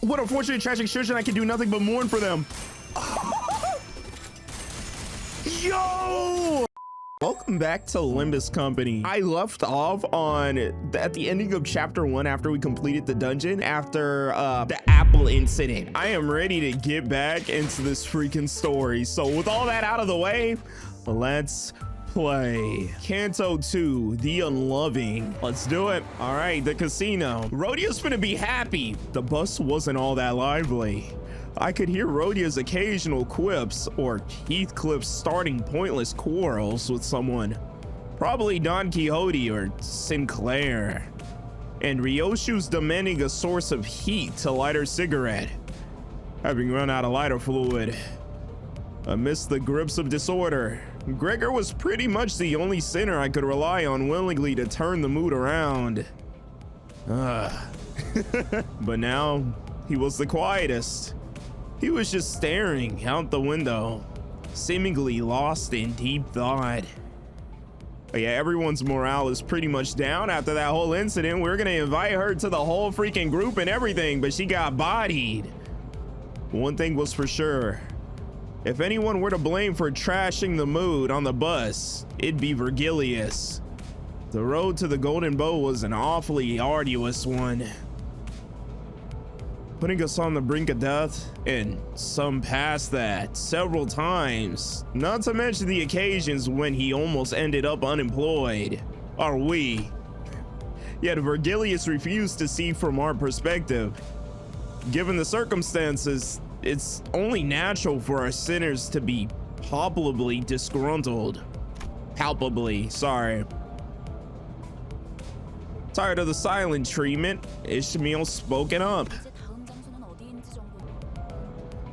What unfortunate tragic situation, I can do nothing but mourn for them. Yo! Welcome back to Limbus Company. I left off on at the ending of chapter 1 after we completed the dungeon after the apple incident. I am ready to get back into this freaking story. So with all that out of the way, let's play Canto 2, The Unloving. Let's do it. All right, the casino. Rhodia's gonna be happy. The bus wasn't all that lively. I could hear Rhodia's occasional quips or Heathcliff's starting pointless quarrels with someone. Probably Don Quixote or Sinclair. And Ryoshu's demanding a source of heat to light her cigarette, having run out of lighter fluid. Amidst the grips of disorder, Gregor was pretty much the only sinner I could rely on willingly to turn the mood around. But now, he was the quietest. He was just staring out the window, seemingly lost in deep thought. But yeah, everyone's morale is pretty much down after that whole incident. We're gonna invite her to the whole freaking group and everything, but she got bodied. One thing was for sure. If anyone were to blame for trashing the mood on the bus, it'd be Virgilius. The road to the Golden Bow was an awfully arduous one, putting us on the brink of death, and some past that several times, not to mention the occasions when he almost ended up unemployed. Are we? Yet Virgilius refused to see from our perspective. Given the circumstances, it's only natural for our sinners to be palpably disgruntled. Palpably, sorry. Tired of the silent treatment, Ishmael spoken up.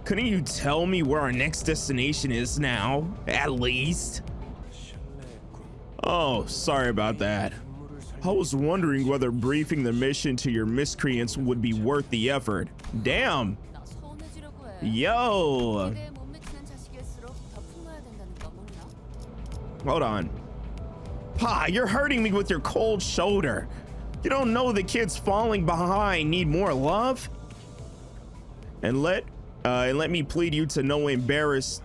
Couldn't you tell me where our next destination is now, at least? Oh, sorry about that. I was wondering whether briefing the mission to your miscreants would be worth the effort. Damn. Yo. Hold on. Pa, you're hurting me with your cold shoulder. You don't know the kids falling behind need more love? And let me plead you to no embarrass.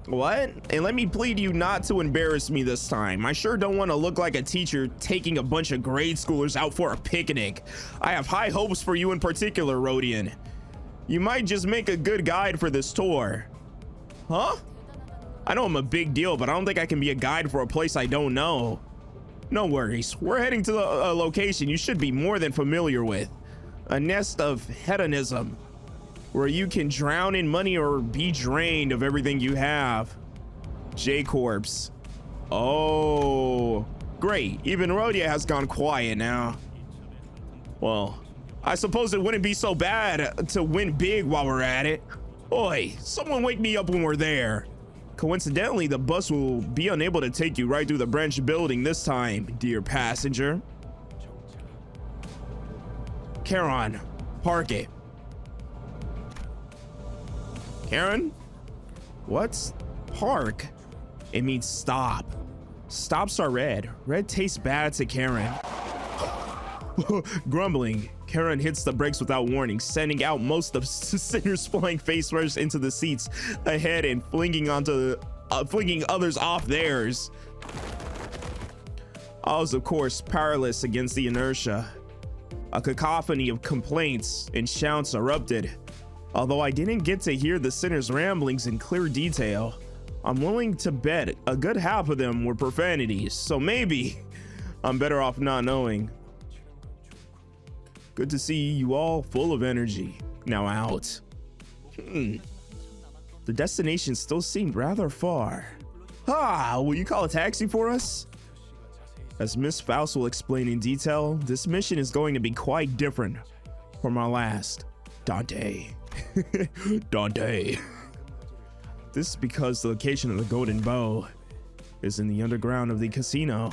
What? And let me plead you not to embarrass me this time. I sure don't want to look like a teacher taking a bunch of grade schoolers out for a picnic. I have high hopes for you in particular, Rhodian. You might just make a good guide for this tour. Huh? I know I'm a big deal, but I don't think I can be a guide for a place I don't know. No worries. We're heading to the location you should be more than familiar with. A nest of hedonism, where you can drown in money or be drained of everything you have. J-Corpse. Oh, great. Even Rhodia has gone quiet now. Well, I suppose it wouldn't be so bad to win big while we're at it. Oi, someone wake me up when we're there. Coincidentally, the bus will be unable to take you right through the branch building this time, dear passenger. Charon, park it. Karen? What's park? It means stop. Stops are red. Red tastes bad to Karen. Grumbling, Karen hits the brakes without warning, sending out most of Sinner's flying face first into the seats ahead and flinging others off theirs. I was, of course, powerless against the inertia. A cacophony of complaints and shouts erupted. Although I didn't get to hear the sinner's ramblings in clear detail, I'm willing to bet a good half of them were profanities, so maybe I'm better off not knowing. Good to see you all full of energy. Now out. The destination still seemed rather far. Will you call a taxi for us? As Miss Faust will explain in detail, this mission is going to be quite different from our last. Dante. Dante. This is because the location of the Golden Bow is in the underground of the casino.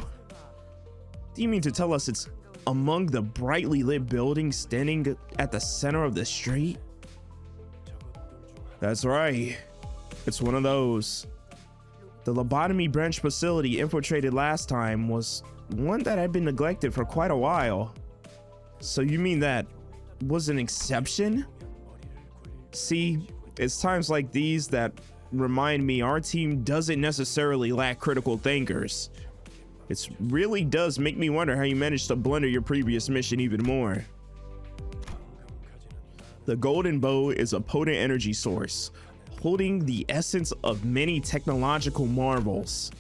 Do you mean to tell us it's among the brightly lit buildings standing at the center of the street? That's right. It's one of those. The lobotomy branch facility infiltrated last time was one that had been neglected for quite a while. So you mean that was an exception? See, it's times like these that remind me our team doesn't necessarily lack critical thinkers. It really does make me wonder how you managed to blunder your previous mission even more. The golden bow is a potent energy source, holding the essence of many technological marvels.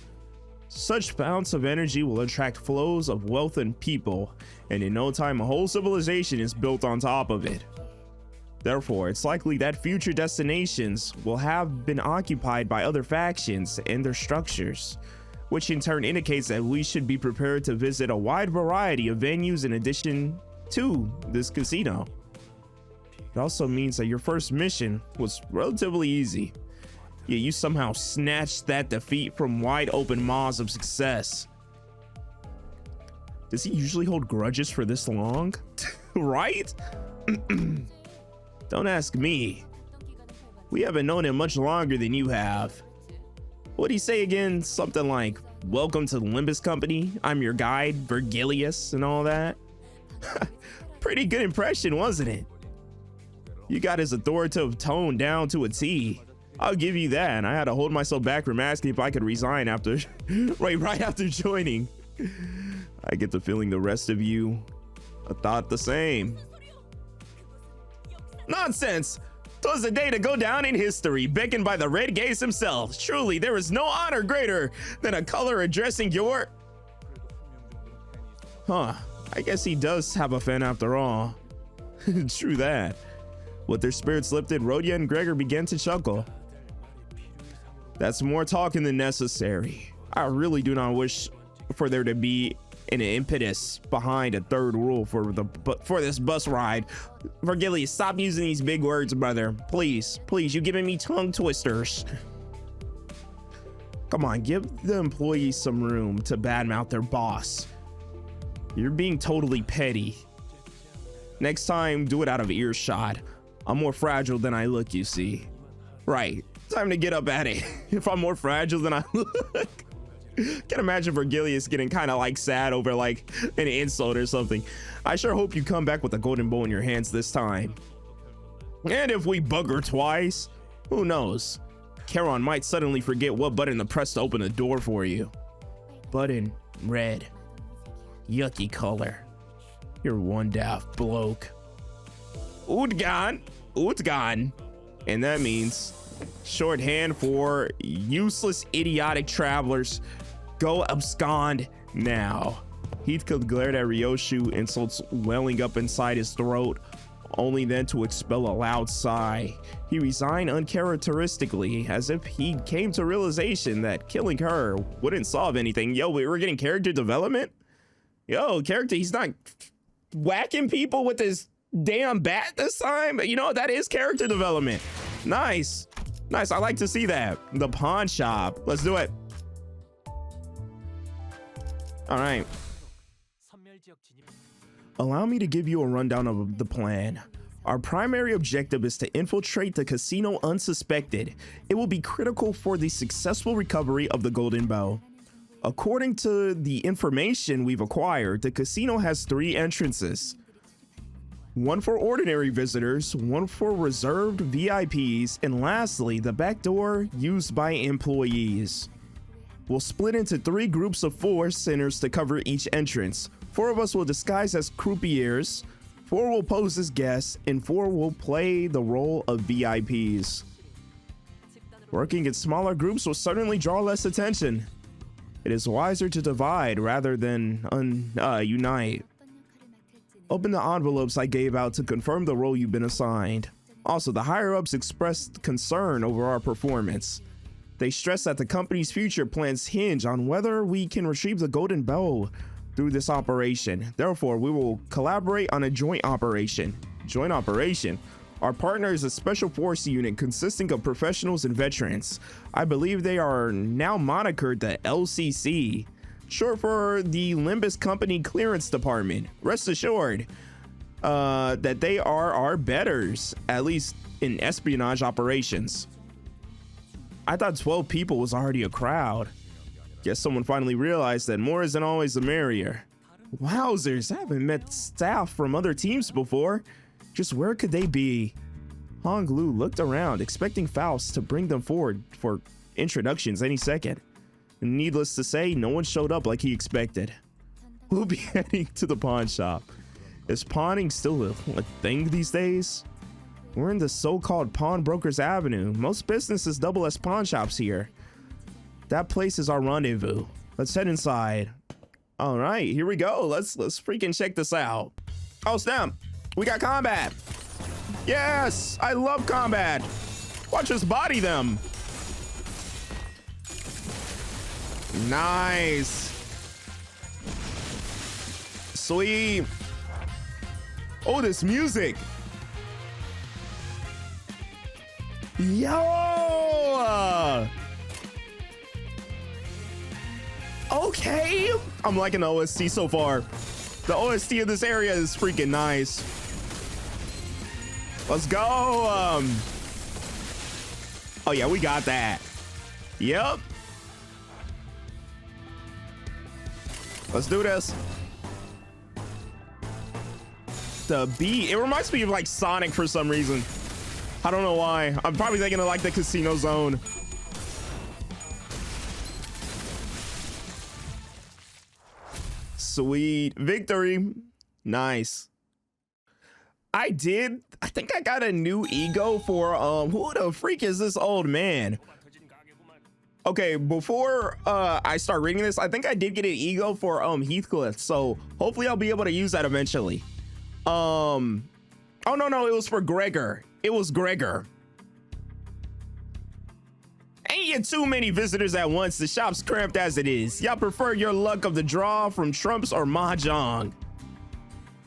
Such founts of energy will attract flows of wealth and people, and in no time a whole civilization is built on top of it. Therefore, it's likely that future destinations will have been occupied by other factions and their structures, which in turn indicates that we should be prepared to visit a wide variety of venues in addition to this casino. It also means that your first mission was relatively easy. Yeah, you somehow snatched that defeat from wide open maws of success. Does he usually hold grudges for this long? Right? Don't ask me. We haven't known him much longer than you have. What'd he say again? Something like, "Welcome to the Limbus company. I'm your guide, Virgilius," and all that. Pretty good impression, wasn't it? You got his authoritative tone down to a T. I'll give you that. And I had to hold myself back from asking if I could resign after right after joining. I get the feeling the rest of you thought the same. Nonsense! 'Twas a day to go down in history, beckoned by the Red Gaze himself. Truly, there is no honor greater than a color addressing your... Huh, I guess he does have a fan after all. True that. With their spirits lifted, Rhodia and Gregor began to chuckle. That's more talking than necessary. I really do not wish for there to be an impetus behind a third rule for this bus ride. Virgilius, stop using these big words, brother. Please, you're giving me tongue twisters. Come on, give the employees some room to badmouth their boss. You're being totally petty. Next time, do it out of earshot. I'm more fragile than I look, you see. Right, time to get up at it. If I'm more fragile than I look. Can imagine Virgilius getting kind of like sad over like an insult or something. I sure hope you come back with a golden bow in your hands this time. And if we bugger twice, who knows? Charon might suddenly forget what button to press to open the door for you. Button red. Yucky color. You're one daft bloke. Utgan. And that means shorthand for useless idiotic travelers. Go abscond now. Heathcliff glared at Ryoshu, insults welling up inside his throat, only then to expel a loud sigh. He resigned uncharacteristically, as if he came to realization that killing her wouldn't solve anything. Yo, we're getting character development? Yo, character, he's not whacking people with his damn bat this time? You know, that is character development. Nice. I like to see that. The pawn shop. Let's do it. All right. Allow me to give you a rundown of the plan. Our primary objective is to infiltrate the casino unsuspected. It will be critical for the successful recovery of the golden bow. According to the information we've acquired, the casino has 3 entrances. One for ordinary visitors, one for reserved VIPs, and lastly, the back door used by employees. We'll split into 3 groups of 4 sinners to cover each entrance. 4 of us will disguise as croupiers, 4 will pose as guests, and 4 will play the role of VIPs. Working in smaller groups will certainly draw less attention. It is wiser to divide rather than unite. Open the envelopes I gave out to confirm the role you've been assigned. Also, the higher-ups expressed concern over our performance. They stress that the company's future plans hinge on whether we can retrieve the golden bow through this operation. Therefore, we will collaborate on a joint operation. Joint operation? Our partner is a special force unit consisting of professionals and veterans. I believe they are now monikered the LCC, short for the Limbus Company Clearance Department. Rest assured that they are our betters, at least in espionage operations. I thought 12 people was already a crowd. Guess someone finally realized that more isn't always the merrier. Wowzers, I haven't met staff from other teams before. Just where could they be? Hong Lu looked around, expecting Faust to bring them forward for introductions any second. And needless to say, no one showed up like he expected. We'll be heading to the pawn shop. Is pawning still a thing these days? We're in the so-called Pawnbrokers Avenue. Most businesses double as pawn shops here. That place is our rendezvous. Let's head inside. All right, here we go. Let's freaking check this out. Oh snap, we got combat. Yes, I love combat. Watch us body them. Nice. Sweet. Oh, this music. Yo. Okay. I'm liking the OST so far. The OST of this area is freaking nice. Let's go. Oh yeah, we got that. Yep. Let's do this. The beat, it reminds me of like Sonic for some reason. I don't know why. I'm probably thinking of like the Casino Zone. Sweet victory. Nice. I think I got a new ego for who the freak is this old man? Okay, before I start reading this, I think I did get an ego for Heathcliff, so hopefully I'll be able to use that eventually. Oh no, it was for Gregor. It was Gregor. Ain't you too many visitors at once? The shop's cramped as it is. Y'all prefer your luck of the draw from trumps or mahjong?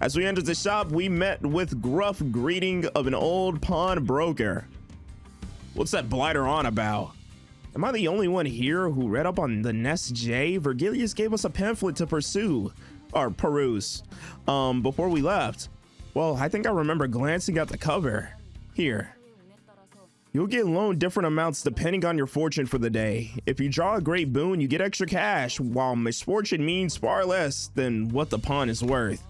As we entered the shop, we met with gruff greeting of an old pawnbroker. What's that blighter on about? Am I the only one here who read up on the Nest J? Virgilius gave us a pamphlet to peruse before we left. Well, I think I remember glancing at the cover. Here. You'll get loaned different amounts depending on your fortune for the day. If you draw a great boon, you get extra cash, while misfortune means far less than what the pawn is worth.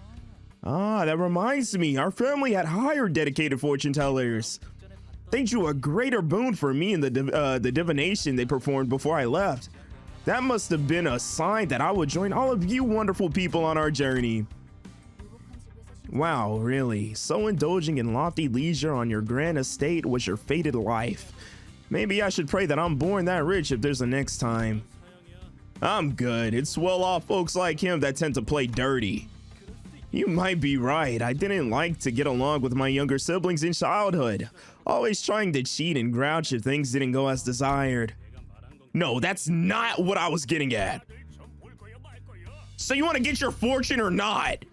Ah, that reminds me, our family had hired dedicated fortune tellers. They drew a greater boon for me in the divination they performed before I left. That must have been a sign that I would join all of you wonderful people on our journey. Wow, really? So indulging in lofty leisure on your grand estate was your fated life. Maybe I should pray that I'm born that rich if there's a next time. I'm good. It's well-off folks like him that tend to play dirty. You might be right. I didn't like to get along with my younger siblings in childhood. Always trying to cheat and grouch if things didn't go as desired. No, that's not what I was getting at. So you want to get your fortune or not?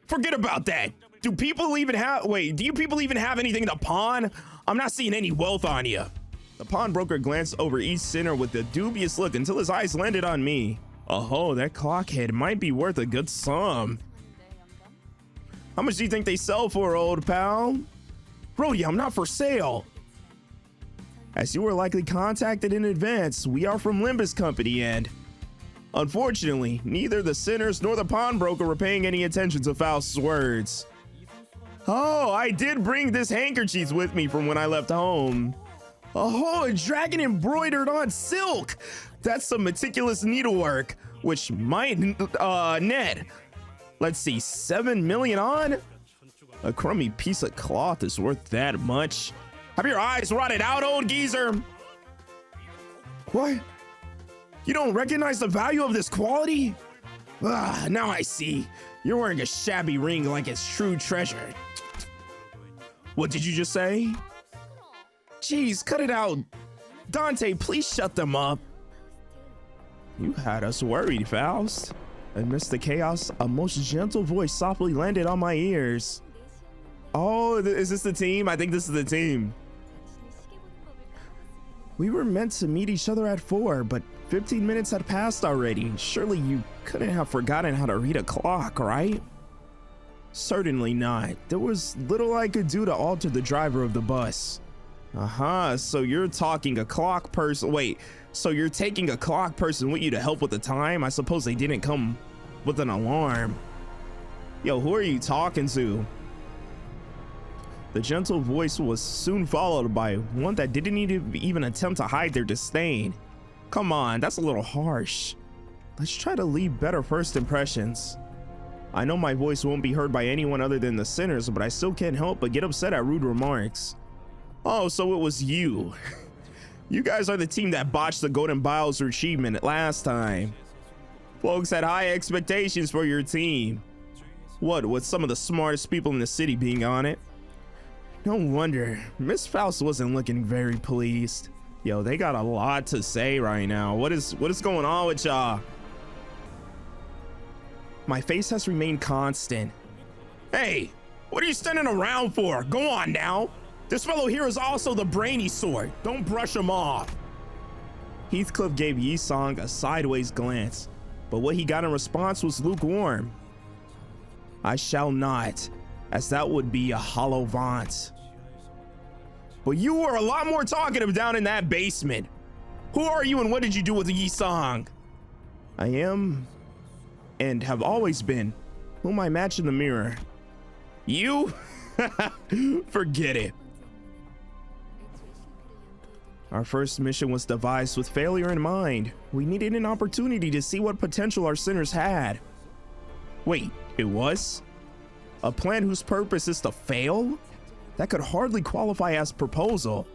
Forget about that. Do you people even have anything to pawn? I'm not seeing any wealth on you. The pawnbroker glanced over each center with a dubious look until his eyes landed on me. Oh, that clock head might be worth a good sum. How much do you think they sell for, old pal? Brody, I'm not for sale. As you were likely contacted in advance, we are from Limbus Company and... Unfortunately, neither the sinners nor the pawnbroker were paying any attention to Faust's words. Oh, I did bring this handkerchief with me from when I left home. Oh, a dragon embroidered on silk. That's some meticulous needlework, which might net. Let's see, 7 million on? A crummy piece of cloth is worth that much. Have your eyes rotted out, old geezer? What? You don't recognize the value of this quality? Ah, now I see. You're wearing a shabby ring like it's true treasure. What did you just say? Jeez, cut it out. Dante, please shut them up. You had us worried, Faust. Amidst the chaos, a most gentle voice softly landed on my ears. Oh, is this the team? I think this is the team. We were meant to meet each other at 4, but 15 minutes had passed already. Surely you couldn't have forgotten how to read a clock, right? Certainly not. There was little I could do to alter the driver of the bus. So you're talking a clock person. Wait, so you're taking a clock person with you to help with the time? I suppose they didn't come with an alarm. Yo, who are you talking to? The gentle voice was soon followed by one that didn't even attempt to hide their disdain. Come on, that's a little harsh. Let's try to leave better first impressions. I know my voice won't be heard by anyone other than the sinners, but I still can't help but get upset at rude remarks. Oh, so it was you. You guys are the team that botched the Golden Bowser achievement last time. Folks had high expectations for your team. What, with some of the smartest people in the city being on it? No wonder Miss Faust wasn't looking very pleased. Yo, they got a lot to say right now. What is going on with y'all? My face has remained constant. Hey, what are you standing around for? Go on now. This fellow here is also the brainy sort. Don't brush him off. Heathcliff gave Yi-Song a sideways glance, but what he got in response was lukewarm. I shall not, as that would be a hollow vaunt. But you were a lot more talkative down in that basement. Who are you and what did you do with Yi-Song? I am, and have always been, whom I match in the mirror. You? Forget it. Our first mission was devised with failure in mind. We needed an opportunity to see what potential our sinners had. Wait, it was? A plan whose purpose is to fail? That could hardly qualify as proposal.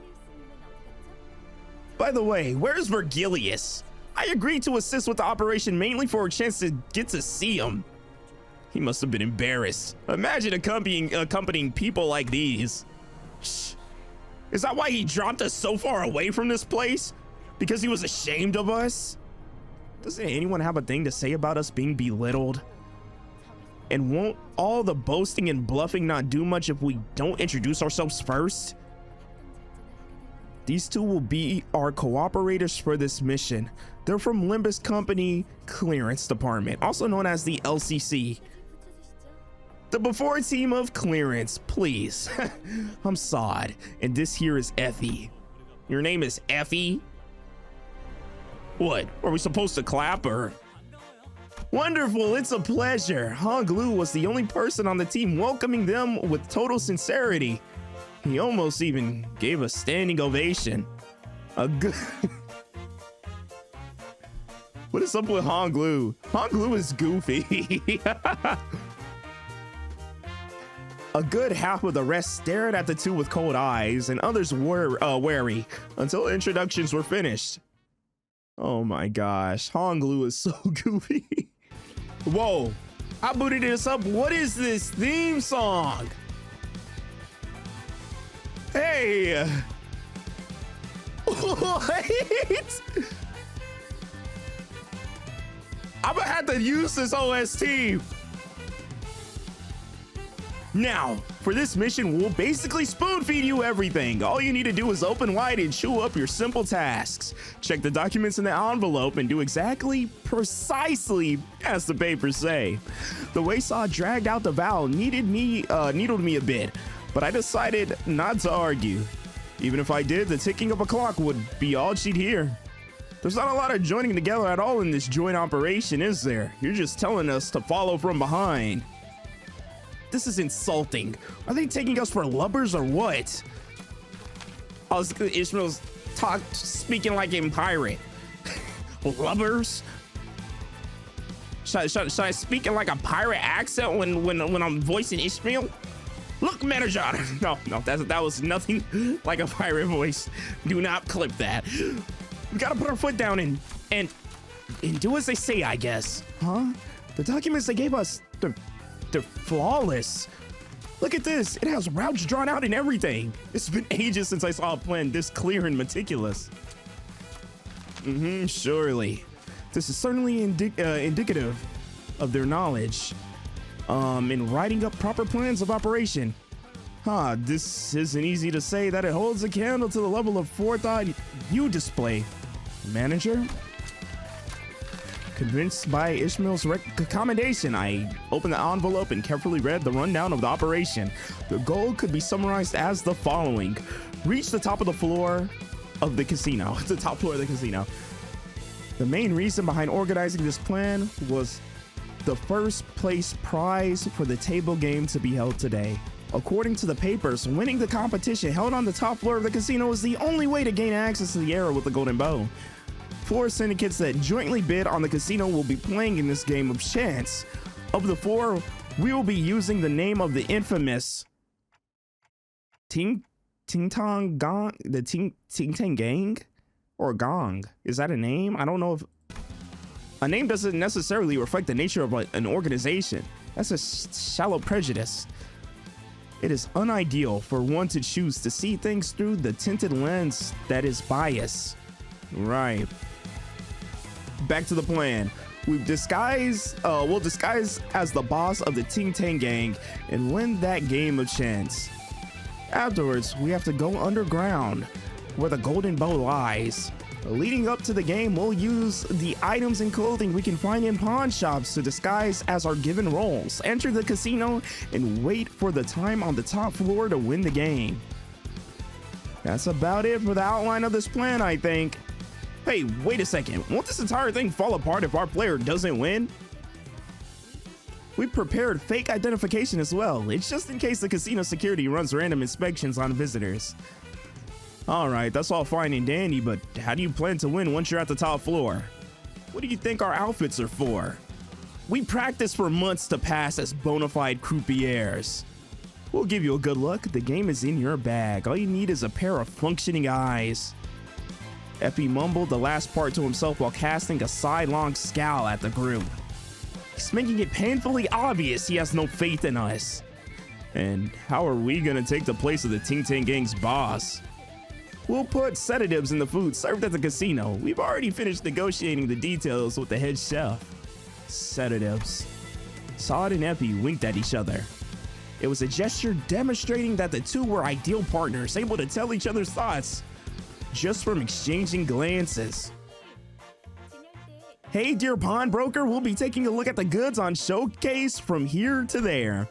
By the way, where's Vergilius? I agreed to assist with the operation mainly for a chance to get to see him. He must have been embarrassed. Imagine accompanying people like these. Shh. Is that why he dropped us so far away from this place? Because he was ashamed of us? Doesn't anyone have a thing to say about us being belittled? And won't all the boasting and bluffing not do much if we don't introduce ourselves first? These two will be our cooperators for this mission. They're from Limbus Company Clearance Department, also known as the LCC. The before team of clearance, please. I'm Sod, and this here is Effie. Your name is Effie? What, are we supposed to clap or? Wonderful, it's a pleasure. Honglu was the only person on the team welcoming them with total sincerity. He almost even gave a standing ovation. A good... What is up with Honglu? Honglu is goofy. A good half of the rest stared at the two with cold eyes, and others were wary until introductions were finished. Oh my gosh, Honglu is so goofy. Whoa, I booted this up. What is this theme song? Hey. What? I'm gonna have to use this OST. Now, for this mission, we'll basically spoon feed you everything. All you need to do is open wide and chew up your simple tasks. Check the documents in the envelope and do exactly, precisely as the papers say. The way Saw dragged out the vowel needled me a bit, but I decided not to argue. Even if I did, the ticking of a clock would be all she'd hear. There's not a lot of joining together at all in this joint operation, is there? You're just telling us to follow from behind. This is insulting. Are they taking us for lubbers or what? Oh, Ishmael's speaking like a pirate. Lubbers? Should I speak in like a pirate accent when I'm voicing Ishmael? Look, manager. No, that was nothing like a pirate voice. Do not clip that. We gotta put our foot down and do as they say, I guess. Huh? The documents they gave us, they're flawless. Look at this. It has routes drawn out and everything. It's been ages since I saw a plan this clear and meticulous. Surely. This is certainly indicative of their knowledge in writing up proper plans of operation. This isn't easy to say that it holds a candle to the level of forethought you display, manager. Convinced by Ishmael's recommendation, I opened the envelope and carefully read the rundown of the operation. The goal could be summarized as the following. Reach the top of the floor of the casino. The top floor of the casino. The main reason behind organizing this plan was the first place prize for the table game to be held today. According to the papers, winning the competition held on the top floor of the casino is the only way to gain access to the area with the golden bow. 4 syndicates that jointly bid on the casino will be playing in this game of chance. Of the 4, we will be using the name of the infamous Ting Tang Gong, the Ting Tang Gang, or Gong. Is that a name? I don't know if a name doesn't necessarily reflect the nature of an organization. That's a shallow prejudice. It is unideal for one to choose to see things through the tinted lens that is bias. Right. Back to the plan. We'll disguise as the boss of the Ting Tang Gang and win that game of chance. Afterwards, we have to go underground where the golden bow lies. Leading up to the game, we'll use the items and clothing we can find in pawn shops to disguise as our given roles, enter the casino, and wait for the time on the top floor to win the game. That's about it for the outline of this plan, I think. Hey, wait a second. Won't this entire thing fall apart if our player doesn't win? We prepared fake identification as well. It's just in case the casino security runs random inspections on visitors. Alright, that's all fine and dandy, but how do you plan to win once you're at the top floor? What do you think our outfits are for? We practiced for months to pass as bona fide croupiers. We'll give you a good look. The game is in your bag. All you need is a pair of functioning eyes. Effie mumbled the last part to himself while casting a sidelong scowl at the group. He's making it painfully obvious he has no faith in us. And how are we gonna take the place of the Ting Tang Gang's boss? We'll put sedatives in the food served at the casino. We've already finished negotiating the details with the head chef. Sedatives. Sod and Effie winked at each other. It was a gesture demonstrating that the two were ideal partners, able to tell each other's thoughts just from exchanging glances. Hey, dear pawnbroker, we'll be taking a look at the goods on showcase from here to there.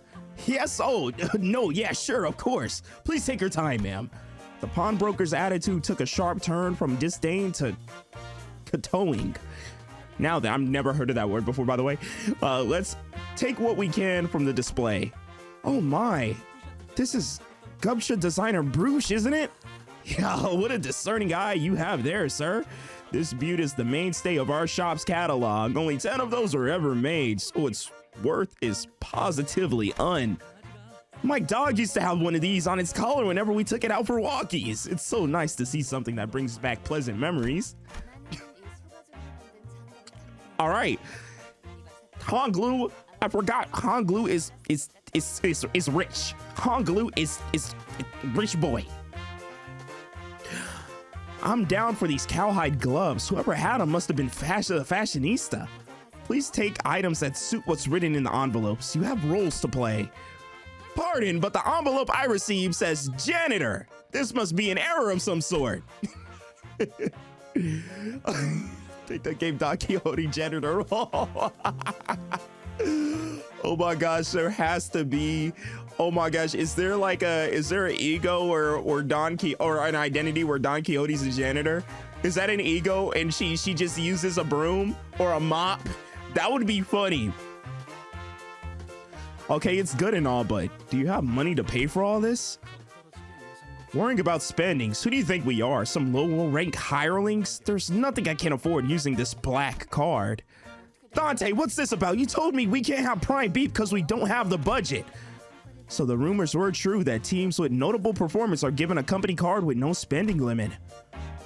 Yes, oh, no, yeah, sure, of course. Please take your time, ma'am. The pawnbroker's attitude took a sharp turn from disdain to kowtowing. Now that I've never heard of that word before, by the way. Let's take what we can from the display. Oh my, this is Gubsha designer Bruce, isn't it? Yeah, what a discerning eye you have there, sir. This butte is the mainstay of our shop's catalog. Only 10 of those were ever made, so its worth is positively My dog used to have one of these on its collar whenever we took it out for walkies. It's so nice to see something that brings back pleasant memories. All right, Honglu. I forgot Honglu is rich. Honglu is rich boy. I'm down for these cowhide gloves. Whoever had them must have been fashionista. Please take items that suit what's written in the envelopes. You have roles to play. Pardon, but the envelope I received says janitor. This must be an error of some sort. I think they gave Don Quixote janitor. Oh my gosh, there has to be. Oh my gosh, is there an ego or Don Quixote or an identity where Don Quixote's a janitor? Is that an ego and she just uses a broom or a mop? That would be funny. Okay, it's good and all, but do you have money to pay for all this? Worrying about spendings, who do you think we are? Some low-rank hirelings? There's nothing I can't afford using this black card. Dante, what's this about? You told me we can't have prime beef because we don't have the budget. So the rumors were true that teams with notable performance are given a company card with no spending limit.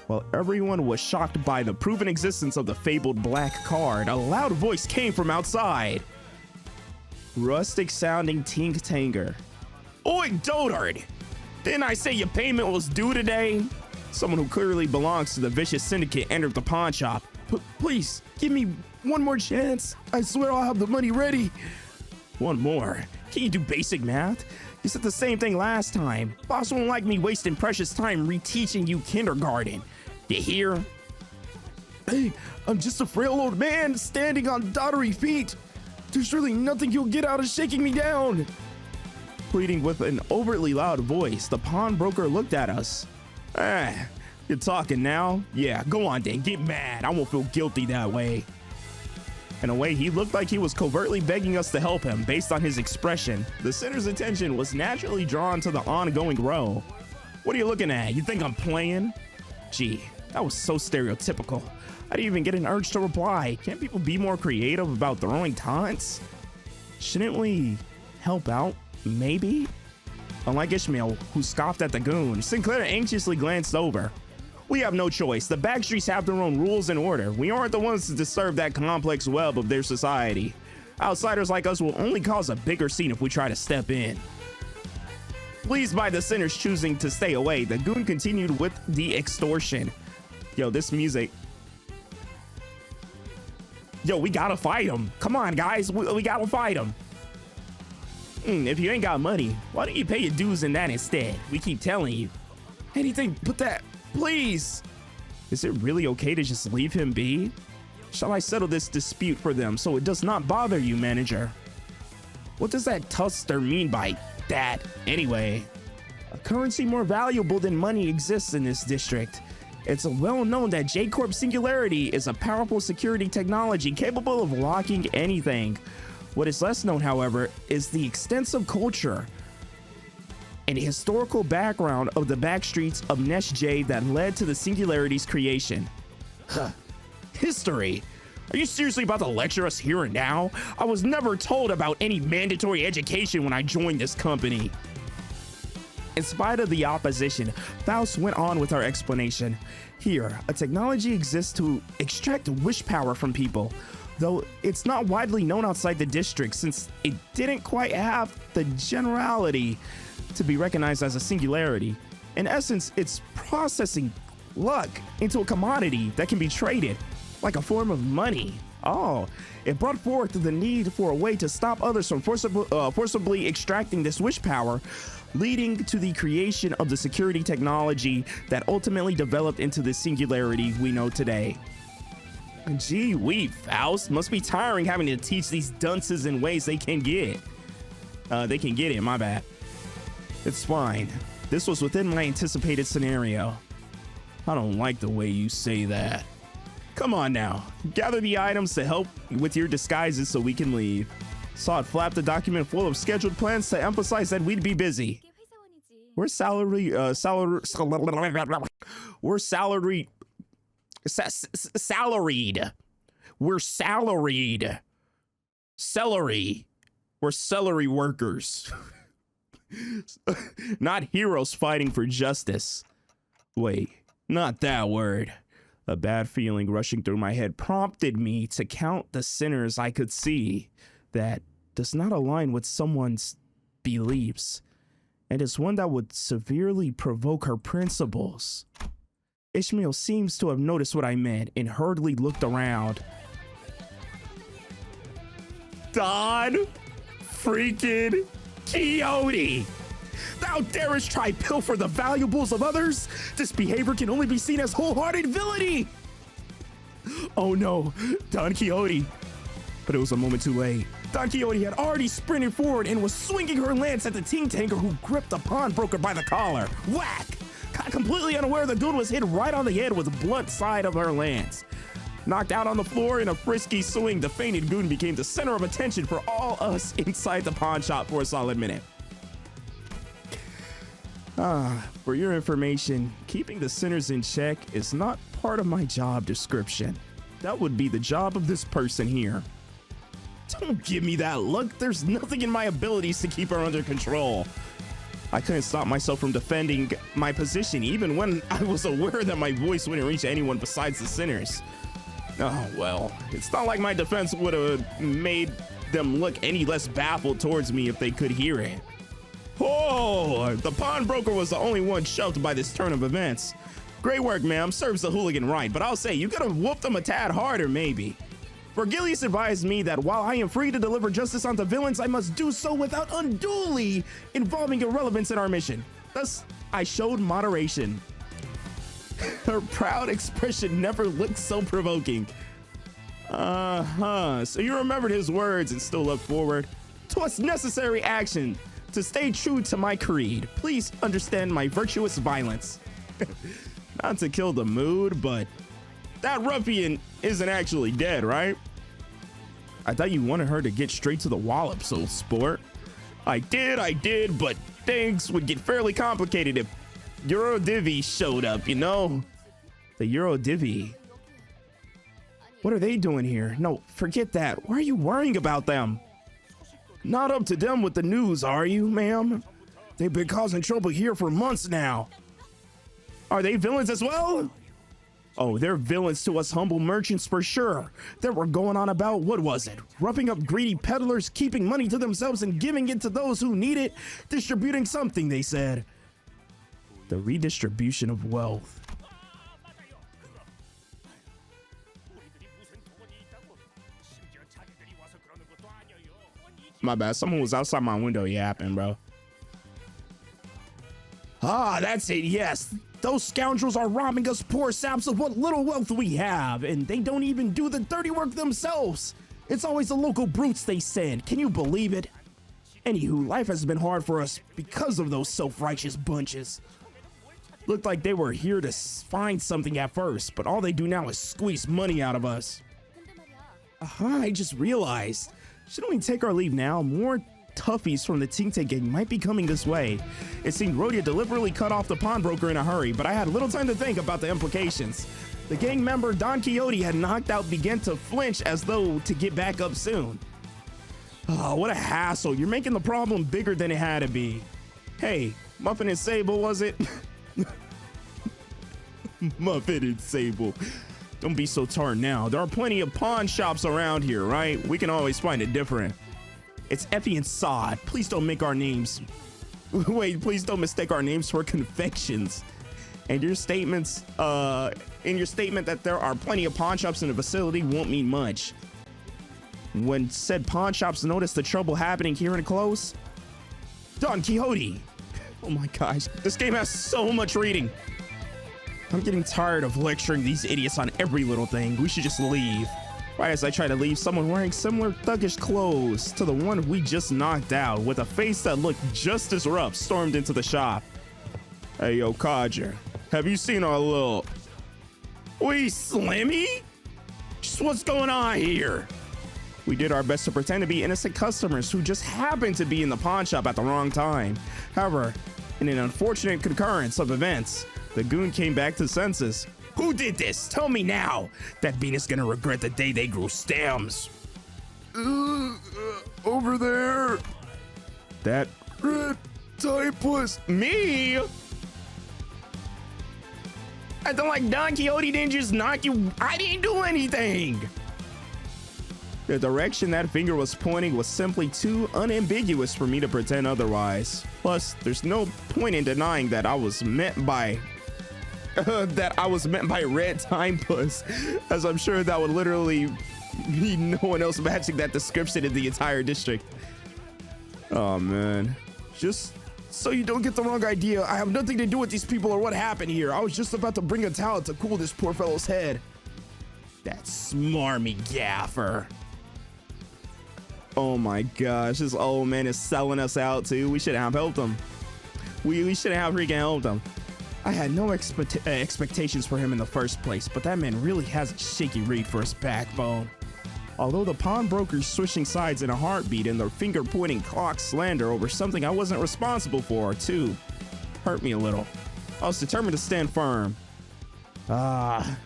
While everyone was shocked by the proven existence of the fabled black card, a loud voice came from outside. Rustic sounding Ting Tanger. Oi, dotard! Didn't I say your payment was due today? Someone who clearly belongs to the vicious syndicate entered the pawn shop. Please, give me one more chance. I swear I'll have the money ready. One more? Can you do basic math? You said the same thing last time. Boss won't like me wasting precious time reteaching you kindergarten. You hear? Hey, I'm just a frail old man standing on dottery feet. There's really nothing you'll get out of shaking me down. Pleading with an overtly loud voice, the pawnbroker looked at us. You're talking now? Yeah, go on then, get mad. I won't feel guilty that way. In a way, he looked like he was covertly begging us to help him. Based on his expression, the sinner's attention was naturally drawn to the ongoing row. What are you looking at? You think I'm playing? Gee, that was so stereotypical. I didn't even get an urge to reply. Can't people be more creative about throwing taunts? Shouldn't we help out, maybe? Unlike Ishmael, who scoffed at the goon, Sinclair anxiously glanced over. We have no choice. The backstreets have their own rules and order. We aren't the ones to disturb that complex web of their society. Outsiders like us will only cause a bigger scene if we try to step in. Pleased by the sinners choosing to stay away, the goon continued with the extortion. Yo, this music. Yo, we gotta fight him. Come on, guys. We gotta fight him. If you ain't got money, why don't you pay your dues in that instead? We keep telling you. Anything but that. Please! Is it really okay to just leave him be? Shall I settle this dispute for them so it does not bother you, manager? What does that Tuster mean by that, anyway? A currency more valuable than money exists in this district. It's well known that J-Corp Singularity is a powerful security technology capable of locking anything. What is less known, however, is the extensive culture and historical background of the backstreets of Nesh J that led to the Singularity's creation. History? Are you seriously about to lecture us here and now? I was never told about any mandatory education when I joined this company. In spite of the opposition, Faust went on with our explanation. Here, a technology exists to extract wish power from people, though it's not widely known outside the district since it didn't quite have the generality to be recognized as a singularity. In essence, it's processing luck into a commodity that can be traded, like a form of money. Oh, it brought forth the need for a way to stop others from forcibly extracting this wish power, leading to the creation of the security technology that ultimately developed into the singularity we know today. Gee wee, Faust, must be tiring having to teach these dunces in ways they can get. My bad. It's fine. This was within my anticipated scenario. I don't like the way you say that. Come on now, gather the items to help with your disguises so we can leave. Saw it flap the document full of scheduled plans to emphasize that we'd be busy. We're salaried. We're salaried. We're salaried. Celery. We're celery workers. Not heroes fighting for justice. Wait, not that word. A bad feeling rushing through my head prompted me to count the sinners I could see. That does not align with someone's beliefs, and is one that would severely provoke her principles. Ishmael seems to have noticed what I meant and hurriedly looked around. Don freaking Quixote! Thou darest try pilfer the valuables of others? This behavior can only be seen as wholehearted villainy! Oh no, Don Quixote. But it was a moment too late. Don Quixote had already sprinted forward and was swinging her lance at the Ting Tanger who gripped the pawnbroker by the collar. Whack! Completely unaware, the goon was hit right on the head with the blunt side of her lance. Knocked out on the floor in a frisky swing, the fainted goon became the center of attention for all us inside the pawn shop for a solid minute. For your information, keeping the sinners in check is not part of my job description. That would be the job of this person here. Don't give me that look. There's nothing in my abilities to keep her under control. I couldn't stop myself from defending my position, even when I was aware that my voice wouldn't reach anyone besides the sinners. Oh, well, it's not like my defense would have made them look any less baffled towards me if they could hear it. Oh, the pawnbroker was the only one shoved by this turn of events. Great work, ma'am. Serves the hooligan right, but I'll say you could have whooped them a tad harder, maybe. Vergilius advised me that while I am free to deliver justice onto villains, I must do so without unduly involving irrelevance in our mission. Thus, I showed moderation. Her proud expression never looked so provoking. So you remembered his words and still looked forward. 'Twas necessary action to stay true to my creed. Please understand my virtuous violence. Not to kill the mood, but that ruffian isn't actually dead, right? I thought you wanted her to get straight to the wallop, so sport. I did, but things would get fairly complicated if Eurodivvy showed up, you know? The Eurodivvy. What are they doing here? No, forget that. Why are you worrying about them? Not up to them with the news, are you, ma'am? They've been causing trouble here for months now. Are they villains as well? Oh, they're villains to us humble merchants for sure. That were going on about, what was it? Roughing up greedy peddlers, keeping money to themselves and giving it to those who need it, distributing something, they said. The redistribution of wealth. My bad, someone was outside my window yapping, bro. Ah, that's it, yes. Those scoundrels are robbing us poor saps of what little wealth we have, and they don't even do the dirty work themselves. It's always the local brutes they send. Can you believe it? Anywho, life has been hard for us because of those self-righteous bunches. Looked like they were here to find something at first, but all they do now is squeeze money out of us. Aha, I just realized. Shouldn't we take our leave now? More toughies from the Ting Tang gang might be coming this way. It seemed Rhodia deliberately cut off the pawnbroker in a hurry, but I had little time to think about the implications. The gang member Don Quixote had knocked out began to flinch as though to get back up soon. Oh, what a hassle. You're making the problem bigger than it had to be. Hey, Muffin and Sable, was it? Muffin and Sable. Don't be so turned now. There are plenty of pawn shops around here, right? We can always find it different. It's Effie and Sod. Please don't make our names. Wait, please don't mistake our names for confections. And your statements, in your statement that there are plenty of pawn shops in the vicinity won't mean much. When said pawn shops notice the trouble happening here in close? Don Quixote. Oh my gosh, this game has so much reading. I'm getting tired of lecturing these idiots on every little thing. We should just leave. Right as I try to leave, someone wearing similar thuggish clothes to the one we just knocked out with a face that looked just as rough stormed into the shop. Hey, yo, Codger, have you seen our little... Wait, Slimmy? Just what's going on here? We did our best to pretend to be innocent customers who just happened to be in the pawn shop at the wrong time. However, in an unfortunate concurrence of events, the goon came back to senses. Who did this? Tell me now. That bean is gonna regret the day they grew stems. Over there. That red typus. Me? I don't like Don Quixote didn't just knock you. I didn't do anything. The direction that finger was pointing was simply too unambiguous for me to pretend otherwise. Plus, there's no point in denying that I was meant by red timepus, as I'm sure that would literally be no one else matching that description in the entire district. Oh man, just so you don't get the wrong idea, I have nothing to do with these people or what happened here. I was just about to bring a towel to cool this poor fellow's head. That smarmy gaffer. Oh my gosh, this old man is selling us out too. We shouldn't have helped him. We shouldn't have freaking helped him. I had no expectations for him in the first place, but that man really has a shaky read for his backbone. Although the pawnbrokers switching sides in a heartbeat and their finger-pointing clock slander over something I wasn't responsible for, too, hurt me a little. I was determined to stand firm. Ah,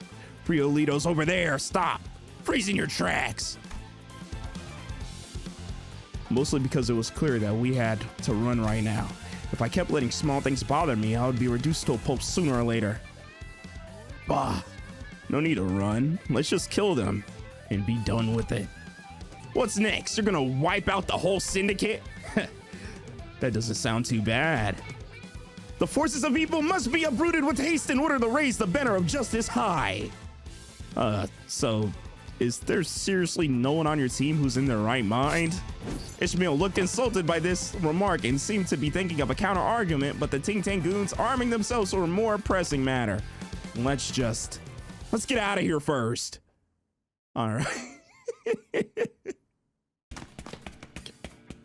Friolitos over there, stop! Freeze in your tracks! Mostly because it was clear that we had to run right now. If I kept letting small things bother me, I would be reduced to a pulp sooner or later. Bah, no need to run. Let's just kill them and be done with it. What's next? You're gonna wipe out the whole syndicate? That doesn't sound too bad. The forces of evil must be uprooted with haste in order to raise the banner of justice high. So is there seriously no one on your team who's in their right mind? Ishmael looked insulted by this remark and seemed to be thinking of a counter argument, but the Ting Tang goons arming themselves for a more pressing matter. Let's get out of here first. All right.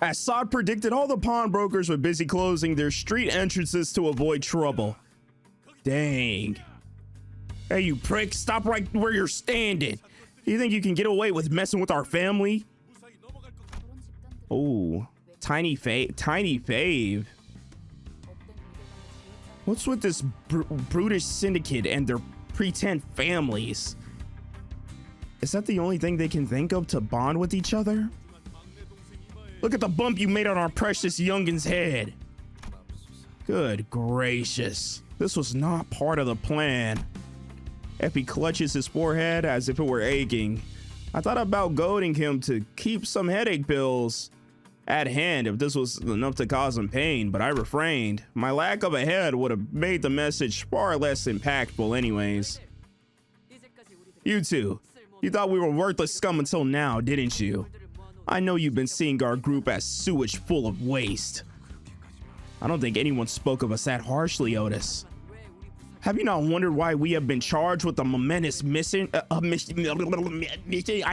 As Sod predicted, all the pawnbrokers were busy closing their street entrances to avoid trouble. Dang. Hey, you prick, stop right where you're standing. You think you can get away with messing with our family? Oh, tiny fave. What's with this brutish syndicate and their pretend families? Is that the only thing they can think of to bond with each other? Look at the bump you made on our precious youngin's head. Good gracious. This was not part of the plan. Effie clutches his forehead as if it were aching. I thought about goading him to keep some headache pills at hand if this was enough to cause him pain, but I refrained. My lack of a head would have made the message far less impactful anyways. You two, you thought we were worthless scum until now, didn't you? I know you've been seeing our group as sewage full of waste. I don't think anyone spoke of us that harshly, Outis. Have you not wondered why we have been charged with a momentous mission? I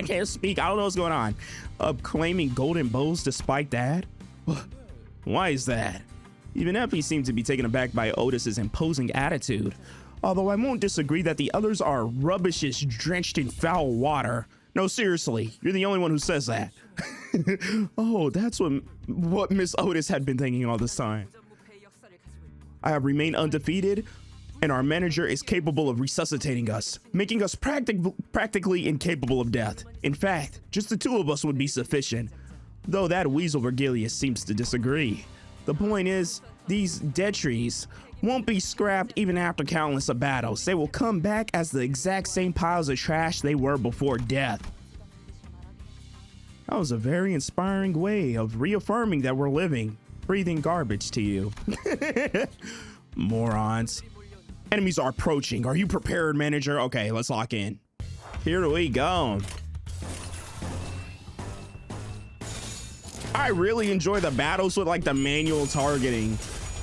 can't speak. I don't know what's going on. Of claiming golden bows despite that? Why is that? Even Effie seemed to be taken aback by Outis's imposing attitude. Although I won't disagree that the others are rubbishes drenched in foul water. No, seriously, you're the only one who says that. Oh, that's what Miss Outis had been thinking all this time. I have remained undefeated, and our manager is capable of resuscitating us, making us practically incapable of death. In fact, just the two of us would be sufficient, though that weasel Vergilius seems to disagree. The point is, these dead trees won't be scrapped even after countless of battles. They will come back as the exact same piles of trash they were before death. That was a very inspiring way of reaffirming that we're living, breathing garbage to you. Morons. Enemies are approaching. Are you prepared, manager? Okay, let's lock in. Here we go. I really enjoy the battles with like the manual targeting.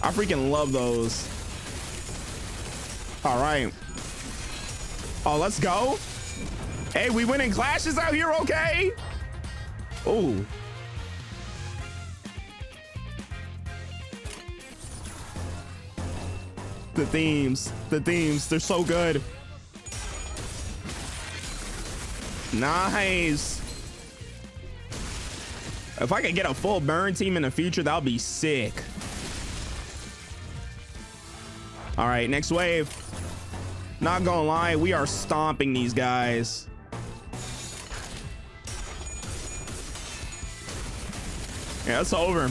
I freaking love those. All right. Oh, let's go. Hey, we winning clashes out here, okay? Oh. The themes, they're so good. Nice. If I could get a full burn team in the future, that would be sick. All right, next wave. Not gonna lie, we are stomping these guys. Yeah, it's over.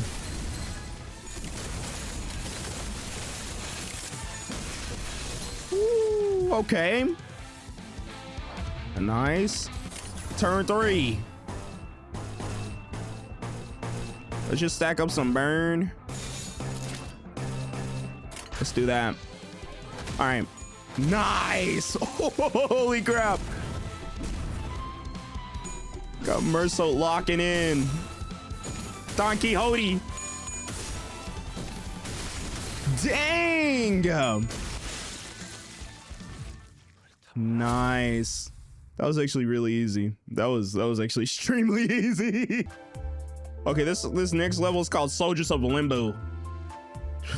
Ooh, okay. Nice. Turn 3. Let's just stack up some burn. Let's do that. All right. Nice. Holy crap. Got Merso locking in. Don Quixote. Dang. Nice. That was actually really easy. That was actually extremely easy. Okay, this next level is called Soldiers of Limbu.